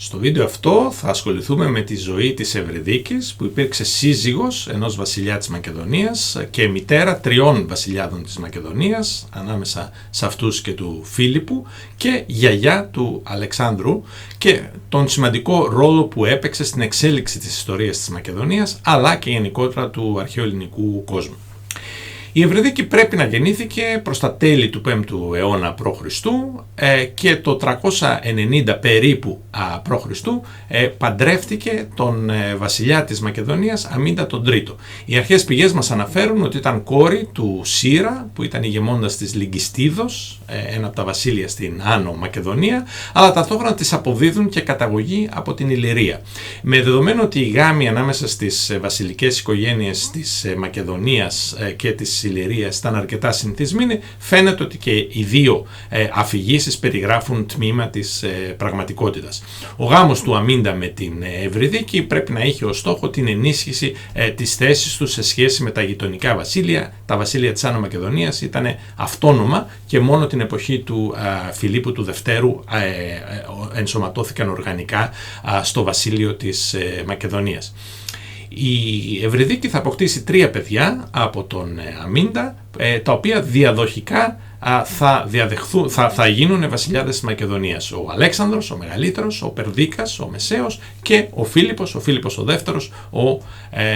Στο βίντεο αυτό θα ασχοληθούμε με τη ζωή της Ευρυδίκης, που υπήρξε σύζυγος ενός βασιλιά της Μακεδονίας και μητέρα 3 βασιλιάδων της Μακεδονίας, ανάμεσα σε αυτούς και του Φίλιππου, και γιαγιά του Αλεξάνδρου, και τον σημαντικό ρόλο που έπαιξε στην εξέλιξη της ιστορίας της Μακεδονίας, αλλά και γενικότερα του αρχαίου ελληνικού κόσμου. Η Ευρυδίκη πρέπει να γεννήθηκε προς τα τέλη του 5ου αιώνα π.Χ. Και το 390 περίπου π.Χ. Παντρεύτηκε τον βασιλιά της Μακεδονίας Αμίντα τον Τρίτο. Οι αρχαίες πηγές μας αναφέρουν ότι ήταν κόρη του Σύρα, που ήταν ηγεμόντας της Λυγκιστίδος, ένα από τα βασίλεια στην Άνω Μακεδονία, αλλά ταυτόχρονα της αποδίδουν και καταγωγή από την Ιλλυρία. Με δεδομένο ότι οι γάμοι ανάμεσα στις βασιλικές οικογένειες της Μακεδονίας και της Ιλλυρίας ήταν αρκετά συνηθισμένοι, φαίνεται ότι και οι δύο αφηγήσεις περιγράφουν τμήμα της πραγματικότητας. Ο γάμος του Αμίντα με την Ευρυδίκη πρέπει να είχε ως στόχο την ενίσχυση της θέσης του σε σχέση με τα γειτονικά βασίλεια. Τα βασίλεια της Άνω Μακεδονίας ήταν αυτόνομα και μόνο την εποχή του Φιλίππου του Δευτέρου ενσωματώθηκαν οργανικά στο βασίλειο της Μακεδονίας. Η Ευρυδίκη θα αποκτήσει 3 παιδιά από τον Αμίντα, τα οποία διαδοχικά θα γίνουν βασιλιάδες της Μακεδονίας. Ο Αλέξανδρος, ο μεγαλύτερος, ο Περδίκας, ο Μεσαίος και ο Φίλιππος ο δεύτερος, ο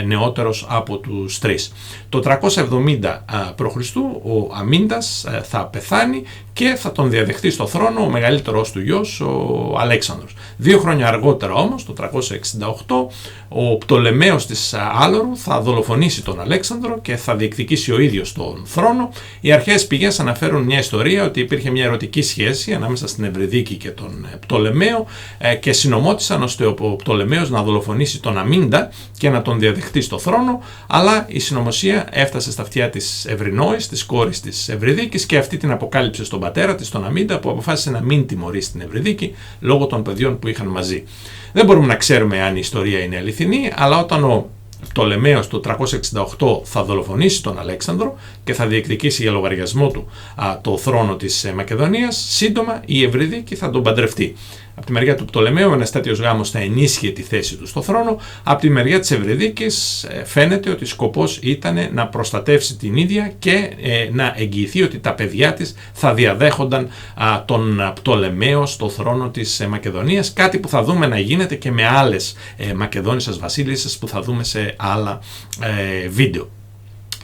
νεότερος από τους 3. Το 370 π.Χ. ο Αμίντας θα πεθάνει και θα τον διαδεχτεί στο θρόνο ο μεγαλύτερος του γιος, ο Αλέξανδρος. 2 χρόνια αργότερα όμως, το 368, ο Πτολεμαίος της Άλωρου θα δολοφονήσει τον Αλέξανδρο και θα διεκδικήσει ο ίδιος τον θρόνο. Οι αρχαίες πηγές αναφέρουν μια ιστορία ότι υπήρχε μια ερωτική σχέση ανάμεσα στην Ευρυδίκη και τον Πτολεμαίο και συνομώτησαν ώστε ο Πτολεμαίος να δολοφονήσει τον Αμίντα και να τον διαδεχτεί στο θρόνο, αλλά η συνωμοσία έφτασε στα αυτιά της Ευρυνόης, της κόρης της Ευρυδίκης, και αυτή την αποκάλυψε στον πατέρα της, τον Αμίντα, που αποφάσισε να μην τιμωρήσει την Ευρυδίκη λόγω των παιδιών που είχαν μαζί. Δεν μπορούμε να ξέρουμε αν η ιστορία είναι αληθινή, αλλά όταν ο Πτολεμαίος το 368 θα δολοφονήσει τον Αλέξανδρο και θα διεκδικήσει για λογαριασμό του το θρόνο της Μακεδονίας, σύντομα η Ευρυδίκη θα τον παντρευτεί. Από τη μεριά του Πτολεμαίου, ένας τέτοιος γάμος θα ενίσχυε τη θέση του στο θρόνο. Από τη μεριά της Ευρυδίκης φαίνεται ότι σκοπός ήταν να προστατεύσει την ίδια και να εγγυηθεί ότι τα παιδιά της θα διαδέχονταν τον Πτολεμαίο στο θρόνο της Μακεδονίας, κάτι που θα δούμε να γίνεται και με άλλες Μακεδόνισσες βασίλισσες που θα δούμε σε άλλα βίντεο.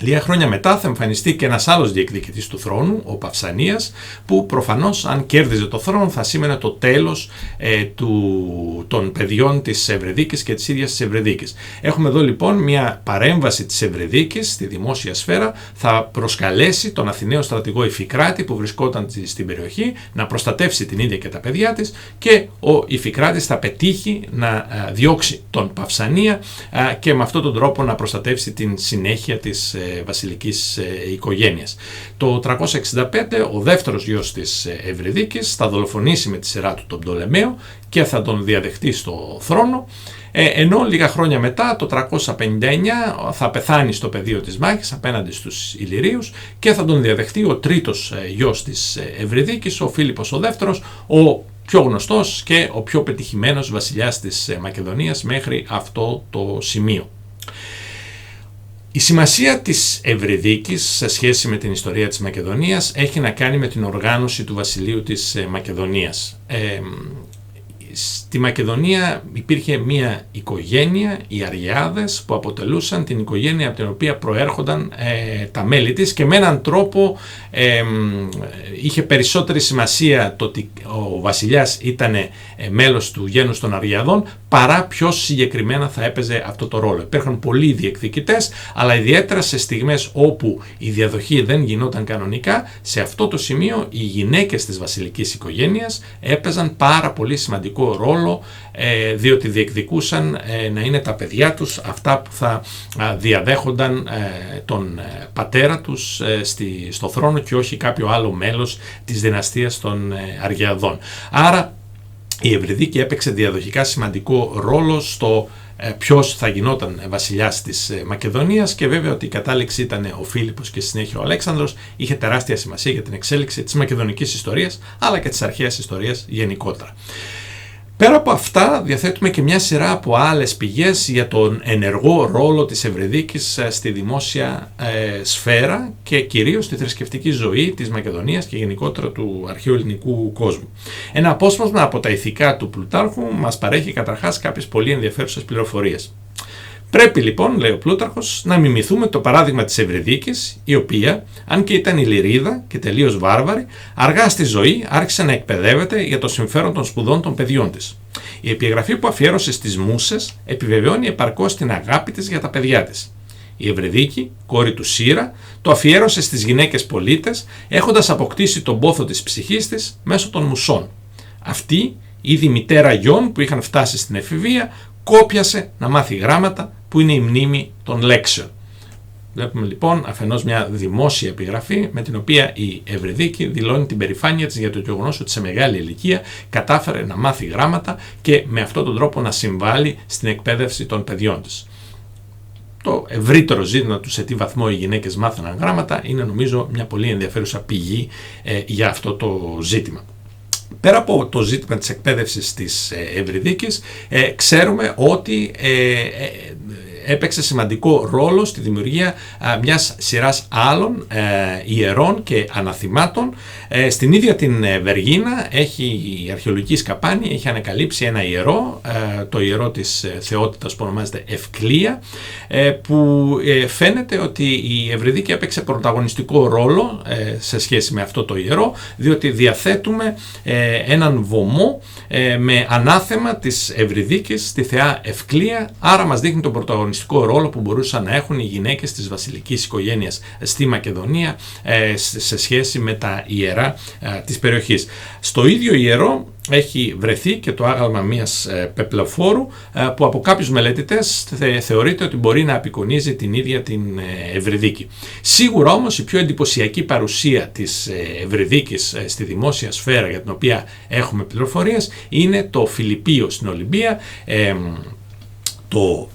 Λίγα χρόνια μετά θα εμφανιστεί και ένας άλλος διεκδικητής του θρόνου, ο Παυσανίας, που προφανώς αν κέρδιζε το θρόνο θα σήμαινε το τέλος των παιδιών της Ευρυδίκης και της ίδιας της Ευρυδίκης. Έχουμε εδώ λοιπόν μια παρέμβαση της Ευρυδίκης στη δημόσια σφαίρα, θα προσκαλέσει τον Αθηναίο στρατηγό Ιφικράτη που βρισκόταν στην περιοχή να προστατεύσει την ίδια και τα παιδιά της, και ο Ιφικράτης θα πετύχει να διώξει τον Παυσανία και με αυτόν τον τρόπο να προστατεύσει την συνέχεια της βασιλικής οικογένειας. Το 365 ο δεύτερος γιος της Ευρυδίκης θα δολοφονήσει με τη σειρά του τον Πτολεμαίο και θα τον διαδεχτεί στο θρόνο, ενώ λίγα χρόνια μετά, το 359, θα πεθάνει στο πεδίο της μάχης απέναντι στους Ιλλυρίους και θα τον διαδεχτεί ο τρίτος γιος της Ευρυδίκης, ο Φίλιππος ο δεύτερος, ο πιο γνωστός και ο πιο πετυχημένος βασιλιάς της Μακεδονίας μέχρι αυτό το σημείο. Η σημασία της Ευρυδίκης σε σχέση με την ιστορία της Μακεδονίας έχει να κάνει με την οργάνωση του βασιλείου της Μακεδονίας. Στη Μακεδονία υπήρχε μια οικογένεια, οι Αριάδες, που αποτελούσαν την οικογένεια από την οποία προέρχονταν τα μέλη της, και με έναν τρόπο είχε περισσότερη σημασία το ότι ο βασιλιάς ήταν μέλος του γένους των Αριαδών παρά ποιος συγκεκριμένα θα έπαιζε αυτό το ρόλο. Υπήρχαν πολλοί διεκδικητές, αλλά ιδιαίτερα σε στιγμές όπου η διαδοχή δεν γινόταν κανονικά, σε αυτό το σημείο οι γυναίκες της βασιλικής οικογένειας έπαιζαν πάρα πολύ σημαντικό ρόλο, διότι διεκδικούσαν να είναι τα παιδιά τους αυτά που θα διαδέχονταν τον πατέρα τους στο θρόνο και όχι κάποιο άλλο μέλος της δυναστείας των Αριαδών. Άρα η Ευρυδίκη έπαιξε διαδοχικά σημαντικό ρόλο στο ποιος θα γινόταν βασιλιάς της Μακεδονίας, και βέβαια ότι η κατάληξη ήταν ο Φίλιππος και στη συνέχεια ο Αλέξανδρος είχε τεράστια σημασία για την εξέλιξη της μακεδονικής ιστορίας αλλά και της αρχαίας ιστορίας γενικότερα. Πέρα από αυτά, διαθέτουμε και μια σειρά από άλλες πηγές για τον ενεργό ρόλο της Ευρυδίκης στη δημόσια σφαίρα και κυρίως στη θρησκευτική ζωή της Μακεδονίας και γενικότερα του αρχαίου ελληνικού κόσμου. Ένα απόσπασμα από τα ηθικά του Πλουτάρχου μας παρέχει καταρχάς κάποιες πολύ ενδιαφέρουσες πληροφορίες. Πρέπει λοιπόν, λέει ο Πλούταρχος, να μιμηθούμε το παράδειγμα της Ευρυδίκης, η οποία, αν και ήταν ηλιρίδα και τελείως βάρβαρη, αργά στη ζωή άρχισε να εκπαιδεύεται για το συμφέρον των σπουδών των παιδιών της. Η επιγραφή που αφιέρωσε στις Μούσες επιβεβαιώνει επαρκώς την αγάπη της για τα παιδιά της. Η Ευρυδίκη, κόρη του Σύρα, το αφιέρωσε στις γυναίκες πολίτες, έχοντας αποκτήσει τον πόθο της ψυχής της μέσω των μουσών. Αυτή, ήδη μητέρα γιών που είχαν φτάσει στην εφηβεία, κόπιασε να μάθει γράμματα που είναι η μνήμη των λέξεων. Βλέπουμε λοιπόν αφενός μια δημόσια επιγραφή με την οποία η Ευρυδίκη δηλώνει την περηφάνεια της για το γεγονός ότι σε μεγάλη ηλικία κατάφερε να μάθει γράμματα και με αυτόν τον τρόπο να συμβάλλει στην εκπαίδευση των παιδιών της. Το ευρύτερο ζήτημα του σε τι βαθμό οι γυναίκες μάθαιναν γράμματα είναι νομίζω μια πολύ ενδιαφέρουσα πηγή για αυτό το ζήτημα. Πέρα από το ζήτημα της εκπαίδευσης της Ευρυδίκης, ξέρουμε ότι έπαιξε σημαντικό ρόλο στη δημιουργία μιας σειράς άλλων ιερών και αναθυμάτων. Στην ίδια την Βεργίνα η αρχαιολογική σκαπάνη έχει ανακαλύψει ένα ιερό, το ιερό της θεότητας που ονομάζεται Ευκλία, που φαίνεται ότι η Ευρυδίκη έπαιξε πρωταγωνιστικό ρόλο σε σχέση με αυτό το ιερό, διότι διαθέτουμε έναν βωμό με ανάθεμα της Ευρυδίκης στη θεά Ευκλία, άρα μας δείχνει τον πρωταγωνιστικό ρόλο που μπορούσαν να έχουν οι γυναίκες της βασιλικής οικογένειας στη Μακεδονία σε σχέση με τα ιερά της περιοχής. Στο ίδιο ιερό έχει βρεθεί και το άγαλμα μιας πεπλοφόρου που από κάποιους μελετητές θεωρείται ότι μπορεί να απεικονίζει την ίδια την Ευρυδίκη. Σίγουρα όμως η πιο εντυπωσιακή παρουσία της Ευρυδίκης στη δημόσια σφαίρα για την οποία έχουμε πληροφορίες είναι το Φιλιππείο στην Ολυμπία, το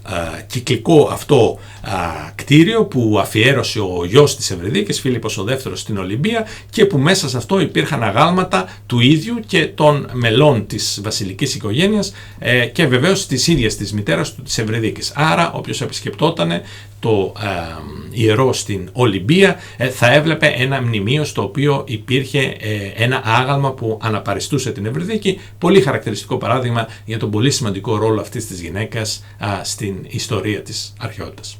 κυκλικό αυτό κτίριο που αφιέρωσε ο γιος της Ευρυδίκης, Φίλιππος ο δεύτερος, στην Ολυμπία και που μέσα σε αυτό υπήρχαν αγάλματα του ίδιου και των μελών της βασιλικής οικογένειας και βεβαίως της ίδιας της μητέρας του, της Ευρυδίκης. Άρα όποιος επισκεπτόταν το ιερό στην Ολυμπία θα έβλεπε ένα μνημείο στο οποίο υπήρχε ένα άγαλμα που αναπαριστούσε την Ευρυδίκη. Πολύ χαρακτηριστικό παράδειγμα για τον πολύ σημαντικό ρόλο αυτής της γυναίκας στην ιστορία της αρχαιότητας.